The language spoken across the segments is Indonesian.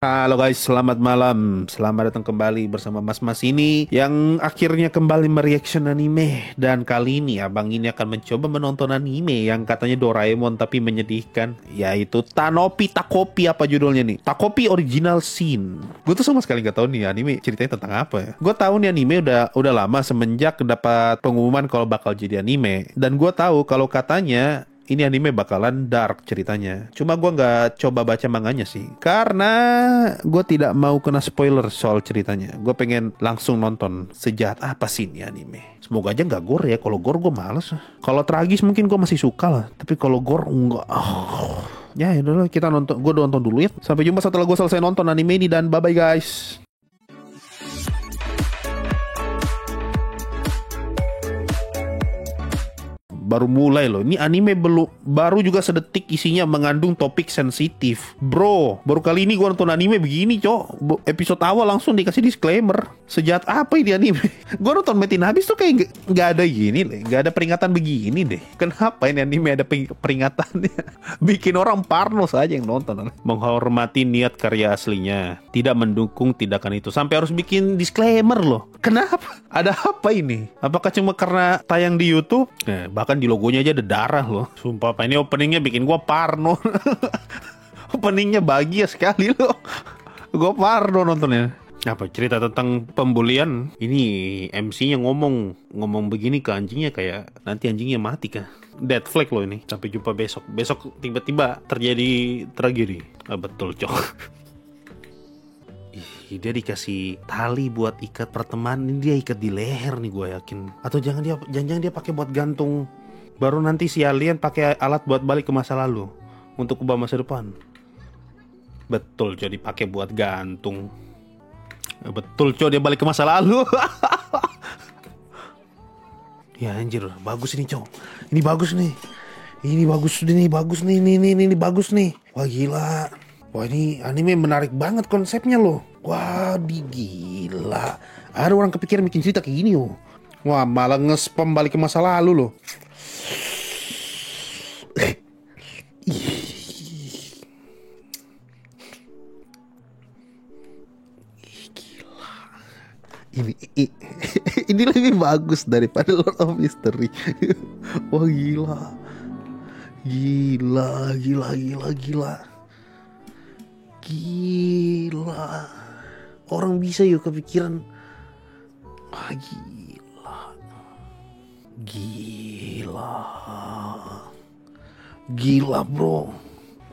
Halo guys, selamat malam. Selamat datang kembali bersama Mas ini yang akhirnya kembali mereaction anime. Dan kali ini abang ini akan mencoba menonton anime yang katanya Doraemon tapi menyedihkan, yaitu Tanopi Takopi. Apa judulnya nih? Takopi Original Sin. Gue tuh sama sekali gak tahu nih anime ceritanya tentang apa ya. Gue tahu nih anime udah lama semenjak dapat pengumuman kalau bakal jadi anime. Dan gue tahu kalau katanya ini anime bakalan dark ceritanya. Cuma gue nggak coba baca manganya sih, karena gue tidak mau kena spoiler soal ceritanya. Gue pengen langsung nonton sejahat apa sih ini anime. Semoga aja nggak gore ya. Kalau gore gue males. Kalau tragis mungkin gue masih suka lah. Tapi kalau gore enggak. Ya udah kita nonton. Gue nonton dulu ya. Sampai jumpa setelah gue selesai nonton anime ini dan bye bye guys. Baru mulai loh. Ini anime baru juga sedetik isinya mengandung topik sensitif. Bro, baru kali ini gue nonton anime begini, cok. Episode awal langsung dikasih disclaimer. Sejahat apa ini anime? Gue nonton Metin habis tuh kayak nggak ada gini deh. Nggak ada peringatan begini deh. Kenapa ini anime ada peringatannya? Bikin orang parno saja yang nonton. Menghormati niat karya aslinya. Tidak mendukung tindakan itu. Sampai harus bikin disclaimer loh. Kenapa? Ada apa ini? Apakah cuma karena tayang di YouTube? Bahkan di logonya aja ada darah loh. Sumpah apa ini openingnya bikin gue parno. Openingnya bahagia sekali loh. Gue parno nontonnya. Apa cerita tentang pembulian? Ini MC-nya ngomong begini ke anjingnya, kayak nanti anjingnya mati kah? Dead flag loh ini. Sampai jumpa besok. Besok tiba-tiba terjadi tragedi. Betul cok. Dia dikasih tali buat ikat pertemanan. Ini dia ikat di leher nih gue yakin. Atau jangan dia pakai buat gantung. Baru nanti si alien pakai alat buat balik ke masa lalu untuk ubah masa depan. Betul cok, dipakai buat gantung. Betul cok, dia balik ke masa lalu. Ya anjir, bagus ini cok. Ini bagus nih. Ini bagus nih. Ini bagus nih. Wah gila. Wah ini anime menarik banget konsepnya loh. Wah gila. Ada orang kepikiran bikin cerita kayak gini loh. Wah malah nge-spam balik ke masa lalu loh. Gila. Ini lebih bagus daripada Lord of Mystery. Wah gila. Gila. Orang bisa yuk kepikiran. Wah gila bro.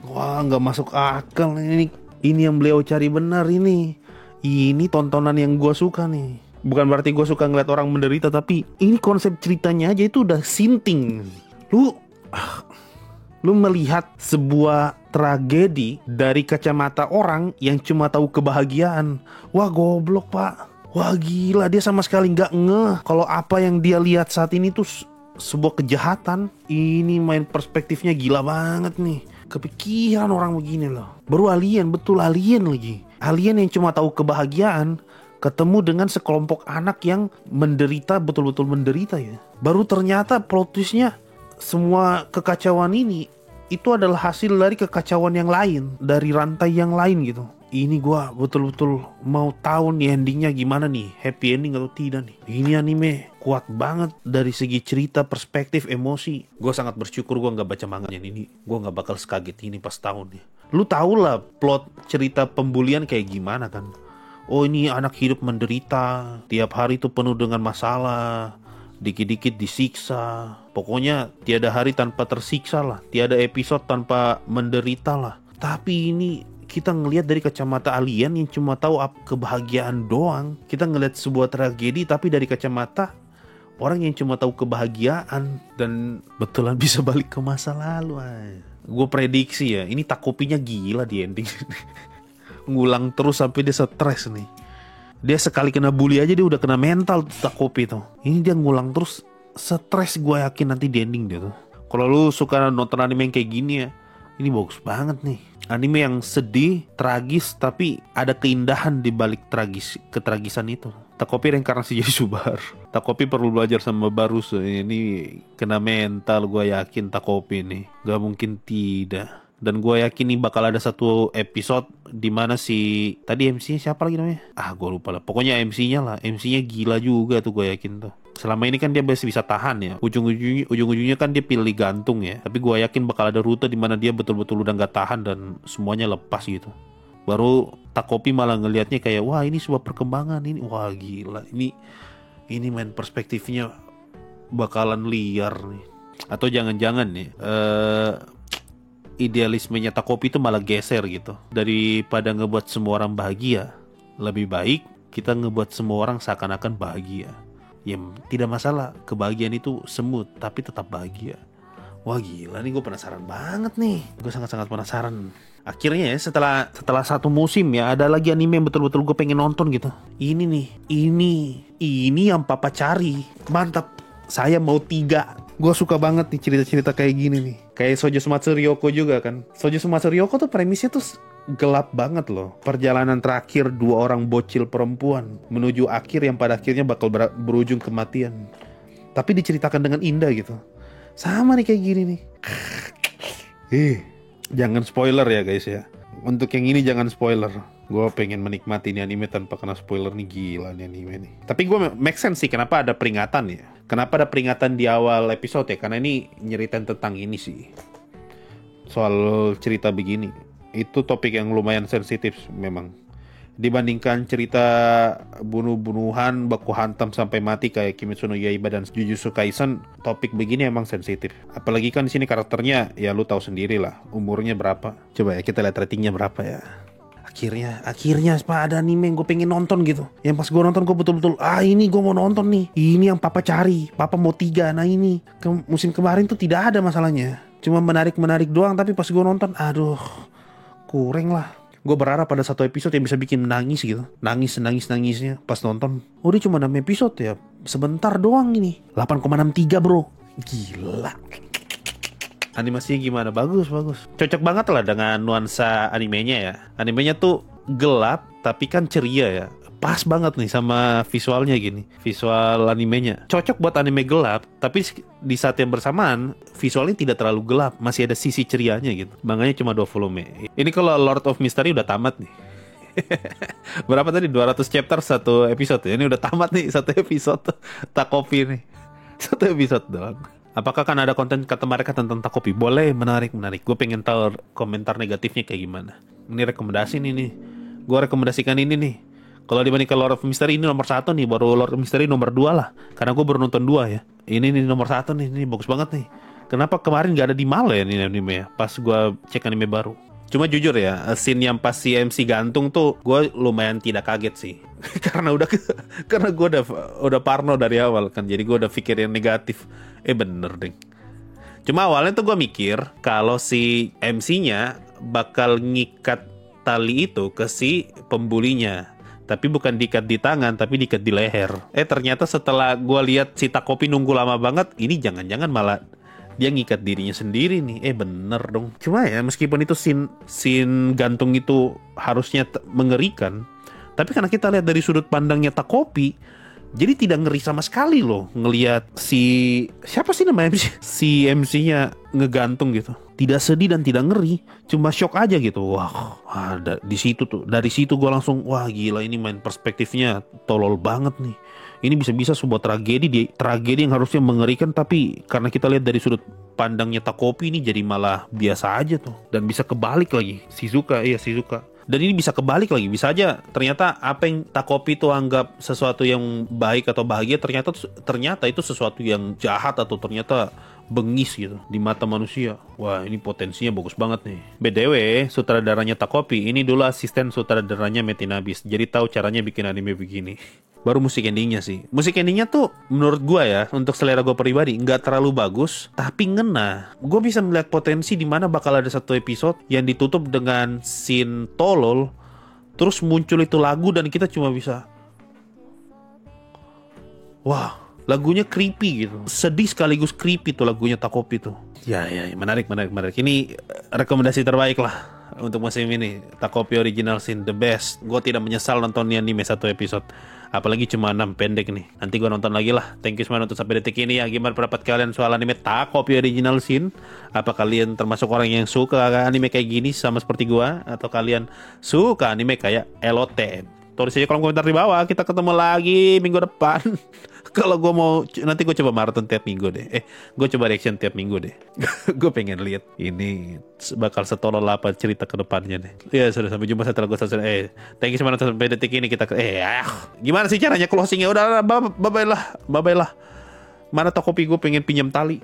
Wah gak masuk akal. Ini yang beliau cari benar ini. Ini tontonan yang gue suka nih. Bukan berarti gue suka ngeliat orang menderita, tapi ini konsep ceritanya aja itu udah sinting. Lu melihat sebuah tragedi dari kacamata orang yang cuma tahu kebahagiaan. Wah goblok pak. Wah gila, dia sama sekali gak ngeh kalau apa yang dia lihat saat ini tuh sebuah kejahatan. Ini main perspektifnya gila banget nih. Kepikiran orang begini loh. Baru alien, betul alien lagi. Alien yang cuma tahu kebahagiaan ketemu dengan sekelompok anak yang menderita, betul-betul menderita ya. Baru ternyata plot twistnya, semua kekacauan ini itu adalah hasil dari kekacauan yang lain, dari rantai yang lain gitu. Ini gua betul-betul mau tahu nih endingnya gimana nih, happy ending atau tidak nih. Ini anime kuat banget dari segi cerita, perspektif, emosi. Gua sangat bersyukur gua nggak baca manganya ini. Gua nggak bakal sekaget ini pas tahun nih. Lu tau lah plot cerita pembulian kayak gimana kan? Oh ini anak hidup menderita, tiap hari tuh penuh dengan masalah, dikit-dikit disiksa. Pokoknya tiada hari tanpa tersiksa lah, tiada episode tanpa menderita lah. Tapi ini kita ngelihat dari kacamata alien yang cuma tahu kebahagiaan doang. Kita ngelihat sebuah tragedi tapi dari kacamata orang yang cuma tahu kebahagiaan dan betulan bisa balik ke masa lalu. Gue prediksi ya, ini Takopinya gila di ending. Ngulang terus sampai dia stres nih. Dia sekali kena bully aja dia udah kena mental Takopi tuh. Ini dia ngulang terus, stres. Gue yakin nanti di ending dia tuh. Kalau lu suka nonton anime yang kayak gini ya, ini bagus banget nih. Anime yang sedih, tragis, tapi ada keindahan di balik ketragisan itu. Takopi reinkarnasi jadi Subaru. Takopi perlu belajar sama Barus. Ini kena mental, gue yakin Takopi nih. Gak mungkin tidak. Dan gue yakin nih bakal ada satu episode di mana si tadi MC-nya siapa lagi namanya? Gue lupa lah. Pokoknya MC-nya lah. MC-nya gila juga tuh, gue yakin tuh. Selama ini kan dia masih bisa tahan ya. Ujung-ujungnya kan dia pilih gantung ya. Tapi gue yakin bakal ada rute di mana dia betul-betul udah nggak tahan dan semuanya lepas gitu. Baru Takopi malah ngelihatnya kayak, wah ini sebuah perkembangan ini. Wah gila. Ini main perspektifnya bakalan liar nih. Atau jangan-jangan nih idealismenya Takopi itu malah geser gitu. Daripada ngebuat semua orang bahagia, lebih baik kita ngebuat semua orang seakan-akan bahagia. Ya tidak masalah, kebahagiaan itu semut tapi tetap bahagia. Wah gila nih, gue penasaran banget nih. Gue sangat-sangat penasaran. Akhirnya ya setelah satu musim ya, ada lagi anime yang betul-betul gue pengen nonton gitu. Ini nih, ini yang papa cari. Mantap, saya mau 3. Gue suka banget nih cerita-cerita kayak gini nih. Kayak Shoujo Sumatsu Ryoko juga kan. Shoujo Sumatsu Ryoko tuh premisnya tuh gelap banget loh. Perjalanan terakhir 2 orang bocil perempuan menuju akhir yang pada akhirnya bakal berujung kematian. Tapi diceritakan dengan indah gitu. Sama nih kayak gini nih. Jangan spoiler ya guys ya. Untuk yang ini jangan spoiler. Gue pengen menikmati ini anime tanpa kena spoiler nih, gila nih anime nih. Tapi gue make sense sih kenapa ada peringatan ya. Kenapa ada peringatan di awal episode ya. Karena ini nyeritain tentang ini sih. Soal cerita begini. Itu topik yang lumayan sensitif memang. Dibandingkan cerita bunuh-bunuhan, baku hantam sampai mati kayak Kimetsu no Yaiba dan Jujutsu Kaisen, topik begini emang sensitif. Apalagi kan di sini karakternya ya lu tahu sendiri lah, umurnya berapa. Coba ya kita lihat ratingnya berapa ya. Akhirnya ada anime yang gue pengen nonton gitu. Yang pas gue nonton gue betul-betul ini gue mau nonton nih. Ini yang papa cari, papa mau 3. Nah ini musim kemarin tuh tidak ada masalahnya, cuma menarik doang. Tapi pas gue nonton, aduh kurang lah. Gue berharap pada satu episode yang bisa bikin nangis gitu. Nangisnya pas nonton. Udah cuma 6 episode ya. Sebentar doang ini. 8,63 bro. Gila. Animasinya gimana? Bagus. Cocok banget lah dengan nuansa animenya ya. Animenya tuh gelap tapi kan ceria ya. Pas banget nih sama visualnya gini. Visual animenya cocok buat anime gelap, tapi di saat yang bersamaan visualnya tidak terlalu gelap, masih ada sisi cerianya gitu. Makanya cuma 2 volume. Ini kalau Lord of Mystery udah tamat nih. Berapa tadi? 200 chapter satu episode ya. Ini udah tamat nih satu episode Takopi nih. Satu episode doang. Apakah kan ada konten kata mereka tentang Takopi? Boleh, menarik. Gue pengen tahu komentar negatifnya kayak gimana. Ini rekomendasi nih. Gue rekomendasikan ini nih. Kalau dibandingkan Lord of Mystery ini nomor 1 nih, baru Lord of Mystery nomor 2 lah. Karena gue baru nonton 2 ya. Ini nih nomor 1 nih, ini bagus banget nih. Kenapa kemarin gak ada di Male ya ini anime ya, pas gue cek anime baru. Cuma jujur ya, scene yang pas si MC gantung tuh gue lumayan tidak kaget sih. Karena gue udah parno dari awal kan. Jadi gue udah pikir yang negatif. Bener deh. Cuma awalnya tuh gue mikir kalau si MC-nya bakal ngikat tali itu ke si pembulinya. Tapi bukan diikat di tangan, tapi diikat di leher. Ternyata setelah gue lihat si Takopi nunggu lama banget, ini jangan-jangan malah dia ngikat dirinya sendiri nih. Bener dong. Cuma ya meskipun itu scene gantung itu harusnya mengerikan, tapi karena kita lihat dari sudut pandangnya Takopi, jadi tidak ngeri sama sekali loh ngelihat siapa sih namanya si MC-nya ngegantung gitu. Tidak sedih dan tidak ngeri, cuma shock aja gitu. Wah, dari situ gue langsung wah gila, ini main perspektifnya tolol banget nih. Ini bisa-bisa sebuah tragedi yang harusnya mengerikan, tapi karena kita lihat dari sudut pandangnya Takopi ini jadi malah biasa aja tuh. Dan bisa kebalik lagi Shizuka. Dan ini bisa kebalik lagi, bisa aja ternyata apa yang Takopi itu anggap sesuatu yang baik atau bahagia, ternyata itu sesuatu yang jahat atau ternyata bengis gitu di mata manusia. Wah, ini potensinya bagus banget nih. BTW, sutradaranya Takopi ini dulu asisten sutradaranya Metinabis. Jadi tahu caranya bikin anime begini. Baru musik endingnya sih. Musik endingnya tuh menurut gue ya, untuk selera gue pribadi nggak terlalu bagus, tapi ngena. Gue bisa melihat potensi di mana bakal ada satu episode yang ditutup dengan scene tolol, terus muncul itu lagu dan kita cuma bisa wah, lagunya creepy gitu. Sedih sekaligus creepy tuh lagunya Takopi tuh. Ya, menarik. Ini rekomendasi terbaik lah. untuk musim ini. Takopi Original Sin the best. Gue tidak menyesal nonton anime satu episode. Apalagi cuma 6 pendek nih. Nanti gue nonton lagi lah. Thank you semua nonton sampai detik ini ya. Gimana pendapat kalian soal anime Takopi Original Sin? Apa kalian termasuk orang yang suka anime kayak gini sama seperti gue? Atau kalian suka anime kayak LOT? Tulis aja kolom komentar di bawah. Kita ketemu lagi minggu depan. Kalau gue mau, nanti gue coba maraton tiap minggu deh. Gue coba reaction tiap minggu deh. Gue pengen lihat ini bakal setolol apa cerita ke depannya deh. Ya sudah, sampai jumpa setelah gue selesai. Thank you semua sampai detik ini kita gimana sih caranya closingnya? Udah, bye bye lah. Mana Tokopi gue pengen pinjam tali.